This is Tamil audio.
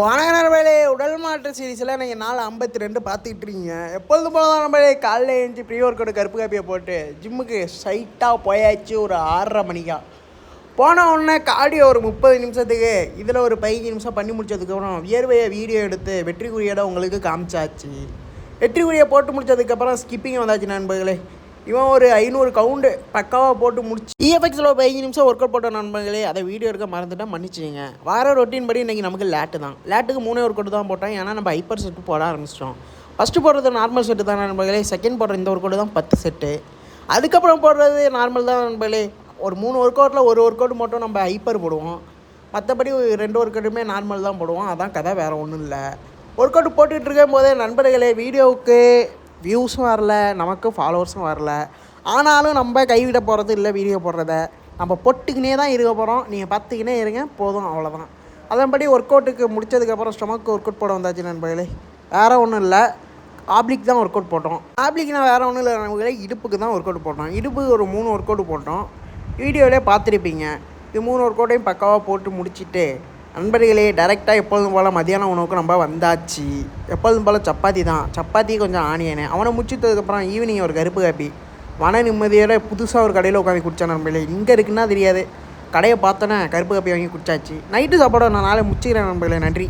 வணக்கம் நண்பர்களே, உடல் மாற்ற சீரீஸில் நீங்கள் நாள் 52 பார்த்துக்கிட்டு இருக்கீங்க. எப்பொழுதும் போல தான் நண்பர்களே, காலையில் எழுந்துச்சி ப்ரீ ஒர்க் அவுட் கருப்பு காப்பியை போட்டு ஜிம்முக்கு ஸ்ட்ரைட்டாக போயாச்சு. ஒரு 6:30 மணிக்கா போன உடனே கார்டியோ ஒரு 30 நிமிஷத்துக்கு, இதில் ஒரு 15 நிமிஷம் பண்ணி முடிச்சதுக்கப்புறம் வியர்வையை வீடியோ எடுத்து வெற்றிக்குரியோட உங்களுக்கு காமிச்சாச்சு. வெற்றிக்குரியை போட்டு முடிச்சதுக்கப்புறம் ஸ்கிப்பிங் வந்தாச்சு நண்பர்களே. இவன் ஒரு 500 கவுண்டு பக்காவாக போட்டு முடிச்சு இஎஃப்எக்ஸில் ஒரு 15 நிமிஷம் ஒர்க் அவுட் போட்ட நண்பர்களே. அதை வீடியோ எடுக்க மறந்துட்டால் மன்னிச்சிங்க. வார ரொட்டீன் படி இன்றைக்கி நமக்கு லேட்டு தான். லேட்டுக்கு 3 ஒர்க் அவுட் தான் போட்டேன். ஏன்னா நம்ம ஹைப்பர் செட்டு போட ஆரம்பிச்சிட்டோம். ஃபஸ்ட்டு போடுறது நார்மல் செட்டு தான் நண்பர்களே. செகண்ட் போடுற இந்த ஒர்க் அவுட் தான் 10 செட்டு. அதுக்கப்புறம் போடுறது நார்மல் தான் நண்பர்களே. ஒரு 3 ஒர்க் அவுட்டில் ஒரு ஒர்க் அவுட் மட்டும் நம்ம ஹைப்பர் போடுவோம். மற்றபடி 2 ஒர்க் அவுட்டுமே நார்மல் தான் போடுவோம். அதான் கதை, வேறு ஒன்றும் இல்லை. ஒர்க் அவுட் போட்டுகிட்டு இருக்கும் போதே நண்பர்களே, வீடியோவுக்கு வியூஸும் வரல, நமக்கு ஃபாலோவர்ஸும் வரல. ஆனாலும் நம்ம கைவிட போகிறது இல்லை. வீடியோ போடுறத நம்ம பொட்டுக்கினே தான் இருக்க போகிறோம். நீங்கள் பார்த்துக்கினே இருங்க போதும், அவ்வளோதான். அதன்படி ஒர்க் அவுட்டுக்கு முடிச்சதுக்கப்புறம் ஸ்டொமக்கு ஒர்க் அவுட் போட வந்தாச்சு நண்பர்களே. வேறு ஒன்றும் இல்லை, ஆப்ளிக் தான் ஒர்க் அவுட் போட்டோம். ஆப்ளிக்னா வேறு ஒன்றும் இல்லை நண்பர்களே, இடுப்புக்கு தான் ஒர்க் அவுட் போட்டோம். இடுப்புக்கு ஒரு 3 ஒர்க் அவுட் போட்டோம். வீடியோவிலே பார்த்துருப்பீங்க. இது 3 ஒர்க் அவுட்டையும் பக்காவாக போட்டு முடிச்சுட்டு நண்பர்களே, டேரெக்டாக எப்பொழுதும் போல் மதியான உணவுக்கு நம்ம வந்தாச்சு. எப்பொழுதும் போல் சப்பாத்தி தான். சப்பாத்தி கொஞ்சம் ஆனியனு. அவனை முடிச்சதுக்கப்புறம் ஈவினிங் ஒரு கருப்பு காப்பி மன நிம்மதியோட புதுசாக ஒரு கடையில் உட்காந்து குடித்தா நண்பர்களே. இங்கே இருக்குன்னா தெரியாது, கடையை பார்த்தோன்னே கருப்பு காப்பி வாங்கி குடிச்சாச்சு. நைட்டு சாப்பாடு நான் நாளை முடிச்சுக்கிறேன் நண்பர்களே. நன்றி.